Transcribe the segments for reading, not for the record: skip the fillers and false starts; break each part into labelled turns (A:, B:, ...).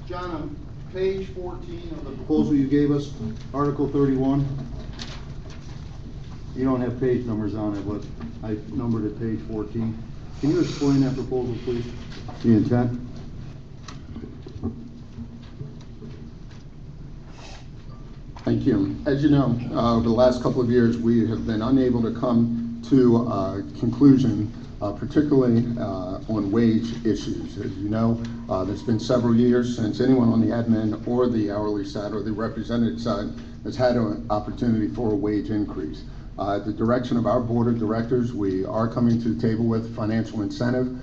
A: John, on page 14 of the proposal you gave us, Article 31, you don't have page numbers on it, but I numbered it page 14. Can you explain that proposal, please? The intent?
B: Thank you. As you know, over the last couple of years, we have been unable to come to a conclusion, particularly on wage issues. As you know, there's been several years since anyone on the admin or the hourly side or the represented side has had an opportunity for a wage increase. At the direction of our board of directors, we are coming to the table with financial incentive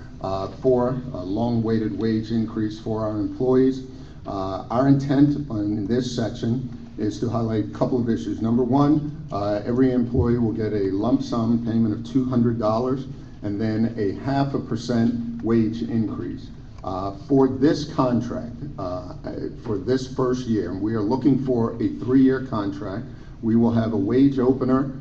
B: for a long-awaited wage increase for our employees. Our intent in this section is to highlight a couple of issues. Number one, every employee will get a lump sum payment of $200 and then a 0.5% wage increase. For this contract, for this first year, and we are looking for a 3-year contract, we will have a wage opener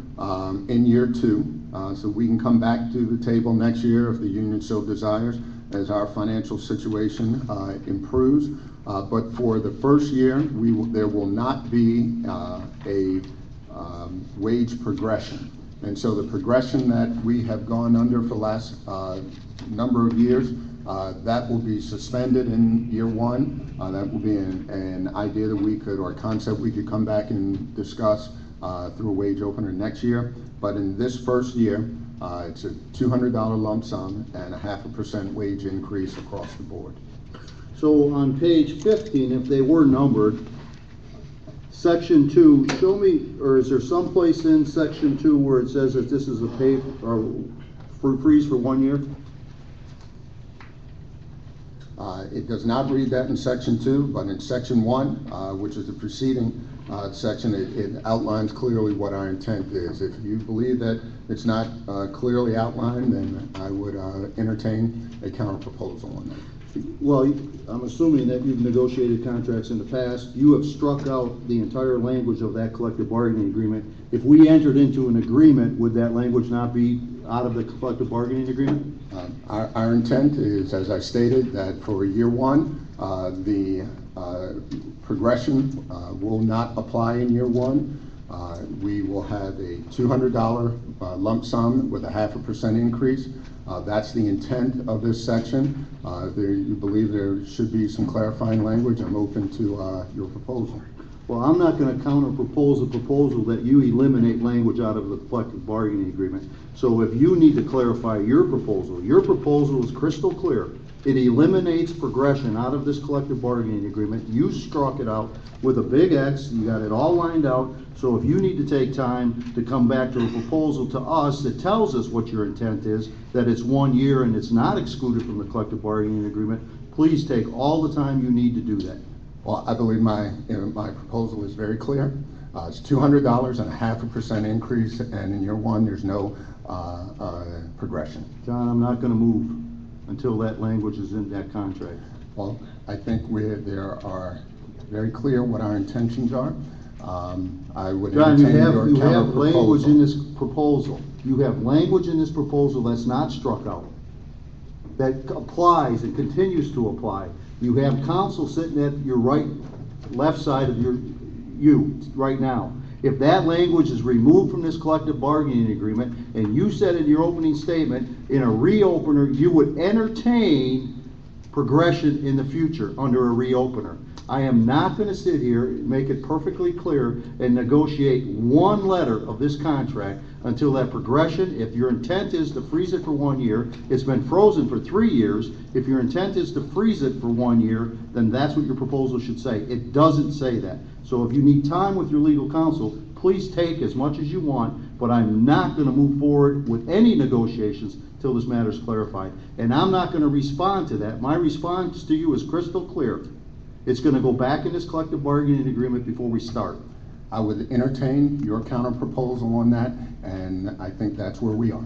B: in year 2, so we can come back to the table next year if the union so desires as our financial situation improves. But for the first year, there will not be a wage progression. And so the progression that we have gone under for the last number of years, that will be suspended in year 1. That will be an idea that we could, or a concept we could come back and discuss through a wage opener next year. But in this first year, it's a $200 lump sum and a 0.5% wage increase across the board.
A: So on page 15, if they were numbered, section 2, show me, or is there some place in section 2 where it says that this is a pay or freeze for 1 year?
B: It does not read that in section 2, but in section 1, which is the preceding section, it outlines clearly what our intent is. If you believe that it's not clearly outlined, then I would entertain a counter proposal on that.
A: Well, I'm assuming that you've negotiated contracts in the past. You have struck out the entire language of that collective bargaining agreement. If we entered into an agreement, would that language not be out of the collective bargaining agreement?
B: Our intent is, as I stated, that for year 1, the progression will not apply in year 1. We will have a $200 lump sum with a 0.5% increase. That's the intent of this section. If you believe there should be some clarifying language, I'm open to your proposal.
A: Well, I'm not going to counter propose a proposal that you eliminate language out of the collective bargaining agreement. So if you need to clarify your proposal is crystal clear. It eliminates progression out of this collective bargaining agreement. You struck it out with a big X. You got it all lined out. So if you need to take time to come back to a proposal to us that tells us what your intent is, that it's 1 year and it's not excluded from the collective bargaining agreement, please take all the time you need to do that.
B: Well, I believe my proposal is very clear. It's $200 and a 0.5% increase, and in year 1, there's no progression.
A: John, I'm not going to move until that language is in that contract.
B: Well, I think there are very clear what our intentions are. I would
A: John, you have
B: proposal.
A: language in this proposal. You have language in this proposal that's not struck out, that applies and continues to apply. You have counsel sitting at your left side of you right now. If that language is removed from this collective bargaining agreement, and you said in your opening statement, in a reopener, you would entertain progression in the future under a reopener. I am not going to sit here and make it perfectly clear and negotiate one letter of this contract until that progression, if your intent is to freeze it for 1 year, it's been frozen for 3 years. If your intent is to freeze it for 1 year, then that's what your proposal should say. It doesn't say that. So if you need time with your legal counsel, please take as much as you want, but I'm not going to move forward with any negotiations till this matter is clarified. And I'm not going to respond to that. My response to you is crystal clear. It's going to go back in this collective bargaining agreement before we start.
B: I would entertain your counter proposal on that, and I think that's where we are.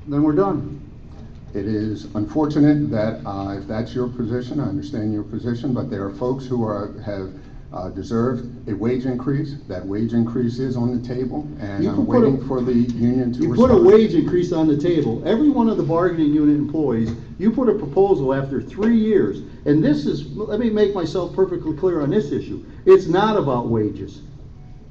A: Then we're done.
B: It is unfortunate that if that's your position, I understand your position, but there are folks who have deserve a wage increase. That wage increase is on the table, and
A: You
B: I'm
A: can put
B: waiting
A: a-
B: for the union to
A: You
B: respond.
A: put a wage increase on the table. Every one of the bargaining unit employees, you put a proposal after 3 years. And this is, let me make myself perfectly clear on this issue. It's not about wages.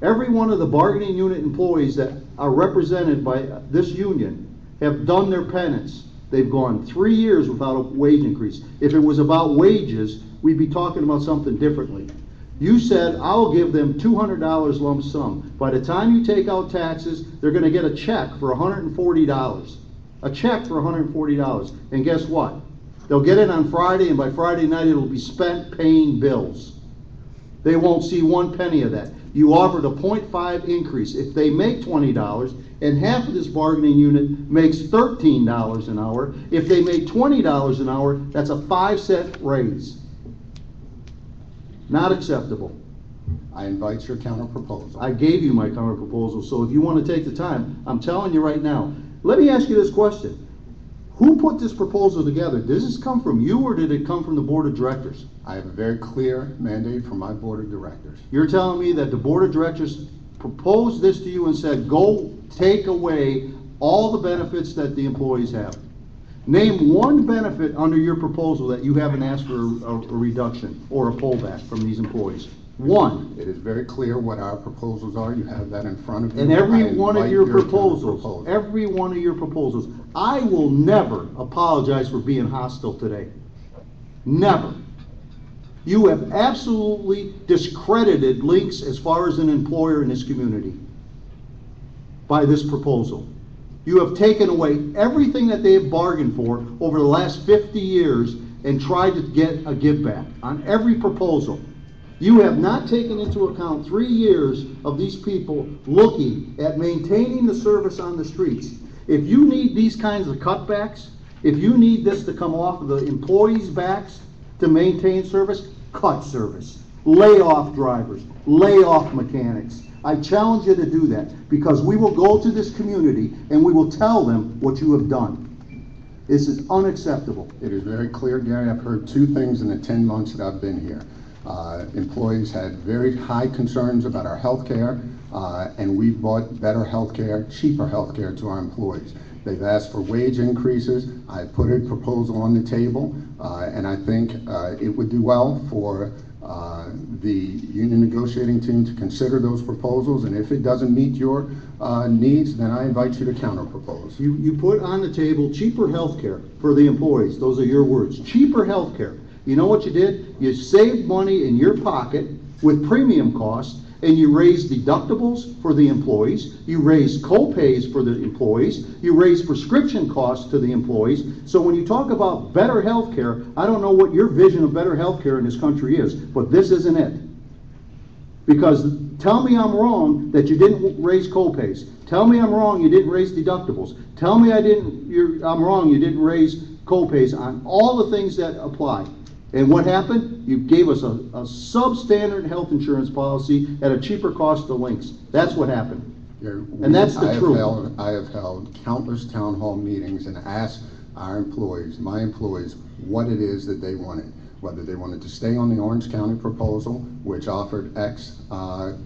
A: Every one of the bargaining unit employees that are represented by this union have done their penance. They've gone 3 years without a wage increase. If it was about wages, we'd be talking about something differently. You said, I'll give them $200 lump sum. By the time you take out taxes, they're gonna get a check for $140. A check for $140. And guess what? They'll get it on Friday, and by Friday night, it'll be spent paying bills. They won't see 1 penny of that. You offered a 0.5 increase. If they make $20, and half of this bargaining unit makes $13 an hour, if they make $20 an hour, that's a 5-cent raise. Not acceptable.
B: I invite your counter proposal.
A: I gave you my counter proposal, so if you want to take the time, I'm telling you right now. Let me ask you this question. Who put this proposal together? Does this come from you, or did it come from the board of directors?
B: I have a very clear mandate from my board of directors.
A: You're telling me that the board of directors proposed this to you and said, go take away all the benefits that the employees have. Name one benefit under your proposal that you haven't asked for a reduction or a pullback from these employees. One.
B: It is very clear what our proposals are. You have that in front of you.
A: And every
B: I
A: one of
B: invite
A: your
B: counter
A: proposals,
B: proposal.
A: every one of your proposals, I will never apologize for being hostile today. Never. You have absolutely discredited LYNX as far as an employer in this community by this proposal. You have taken away everything that they have bargained for over the last 50 years and tried to get a give back on every proposal. You have not taken into account 3 years of these people looking at maintaining the service on the streets. If you need these kinds of cutbacks, if you need this to come off of the employees' backs to maintain service, cut service. Lay off drivers, lay off mechanics. I challenge you to do that, because we will go to this community and we will tell them what you have done. This is unacceptable.
B: It is very clear, Gary. I've heard 2 things in the 10 months that I've been here. Employees had very high concerns about our health care, and we brought better health care, cheaper health care to our employees. They've asked for wage increases. I put a proposal on the table, and I think it would do well for the union negotiating team to consider those proposals, and if it doesn't meet your needs, then I invite you to counter propose.
A: You put on the table cheaper health care for the employees. Those are your words. Cheaper health care. You know what you did? You saved money in your pocket with premium costs, and you raised deductibles for the employees. You raised co-pays for the employees. You raised prescription costs to the employees. So when you talk about better health care, I don't know what your vision of better health care in this country is, but this isn't it. Because tell me I'm wrong that you didn't raise co-pays. Tell me I'm wrong you didn't raise deductibles. Tell me I'm wrong you didn't raise co-pays on all the things that apply. And what happened? You gave us a substandard health insurance policy at a cheaper cost to LYNX. That's what happened. And that's the truth.
B: I have held countless town hall meetings and asked our employees, my employees, what it is that they wanted. Whether they wanted to stay on the Orange County proposal, which offered X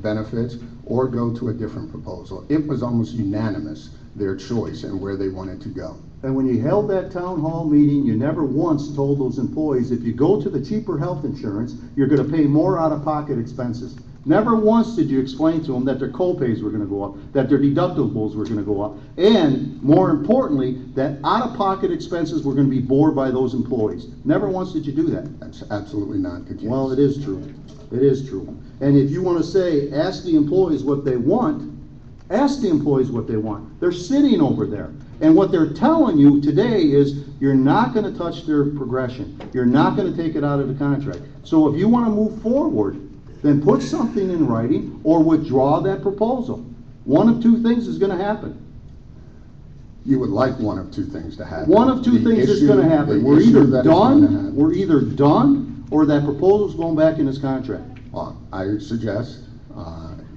B: benefits, or go to a different proposal. It was almost unanimous, their choice and where they wanted to go.
A: And when you held that town hall meeting, you never once told those employees, if you go to the cheaper health insurance, you're going to pay more out-of-pocket expenses. Never once did you explain to them that their co-pays were going to go up, that their deductibles were going to go up, and more importantly, that out-of-pocket expenses were going to be borne by those employees. Never once did you do that.
B: That's absolutely not the case.
A: Well, it is true. It is true. And if you want to say, ask the employees what they want, ask the employees what they want. They're sitting over there. And what they're telling you today is you're not going to touch their progression. You're not going to take it out of the contract. So if you want to move forward, then put something in writing or withdraw that proposal. One of 2 things is going to happen.
B: You would like one of 2 things to happen.
A: One of 2 things is going to happen. We're either done or that proposal's going back in this contract.
B: Well, I would suggest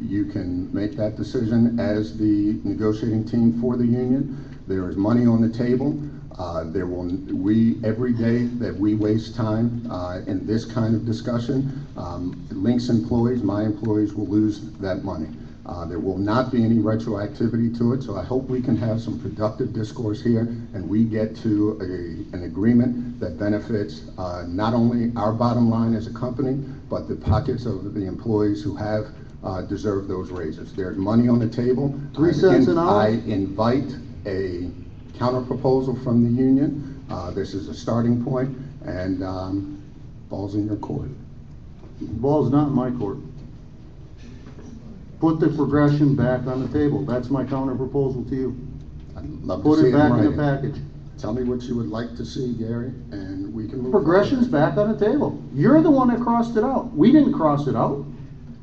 B: you can make that decision as the negotiating team for the union. There is money on the table. Every day that we waste time in this kind of discussion, LYNX employees, my employees, will lose that money. There will not be any retroactivity to it, so I hope we can have some productive discourse here and we get to an agreement that benefits not only our bottom line as a company, but the pockets of the employees who have deserved those raises. There's money on the table.
A: 3 cents an hour?
B: I invite a counter proposal from the union. This is a starting point, and ball's in your court.
A: Ball's not in my court. Put the progression back on the table. That's my counter proposal to you.
B: I'd love to
A: Put
B: see
A: it back in
B: writing.
A: the package.
B: Tell me what you would like to see, Gary, and we can move
A: Progression's back on the table. You're the one that crossed it out. We didn't cross it out.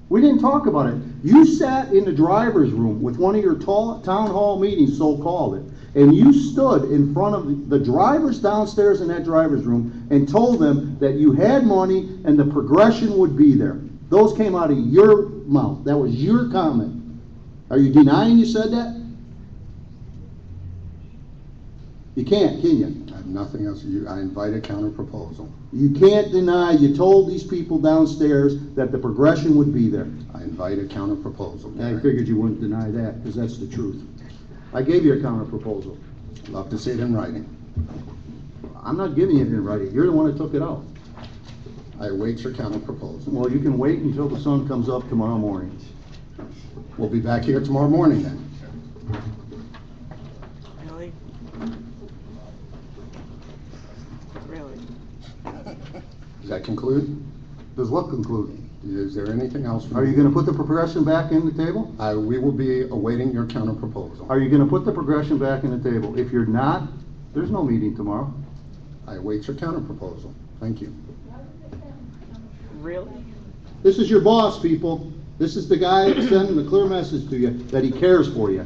A: We didn't talk about it. You sat in the driver's room with one of your town hall meetings, so-called it, and you stood in front of the drivers downstairs in that driver's room and told them that you had money and the progression would be there. Those came out of your mouth. That was your comment. Are you denying you said that? You can't, can you?
B: I have nothing else. I invite a counter proposal.
A: You can't deny you told these people downstairs that the progression would be there.
B: I invite a counter proposal.
A: I
B: Gary.
A: figured you wouldn't deny that, because that's the truth. I gave you a counter proposal.
B: Love to see it in writing.
A: I'm not giving you it in writing. You're the one that took it out.
B: I await your counter proposal.
A: Well, you can wait until the sun comes up tomorrow morning.
B: We'll be back here tomorrow morning then.
C: Really? Really?
B: Does that conclude?
A: Does what conclude?
B: Is there anything else? from
A: Are you gonna put the progression back in the table?
B: We will be awaiting your counter proposal.
A: Are you gonna put the progression back in the table? If you're not, there's no meeting tomorrow.
B: I await your counter proposal. Thank you.
C: Really?
A: This is your boss, people. This is the guy sending the clear message to you that he cares for you.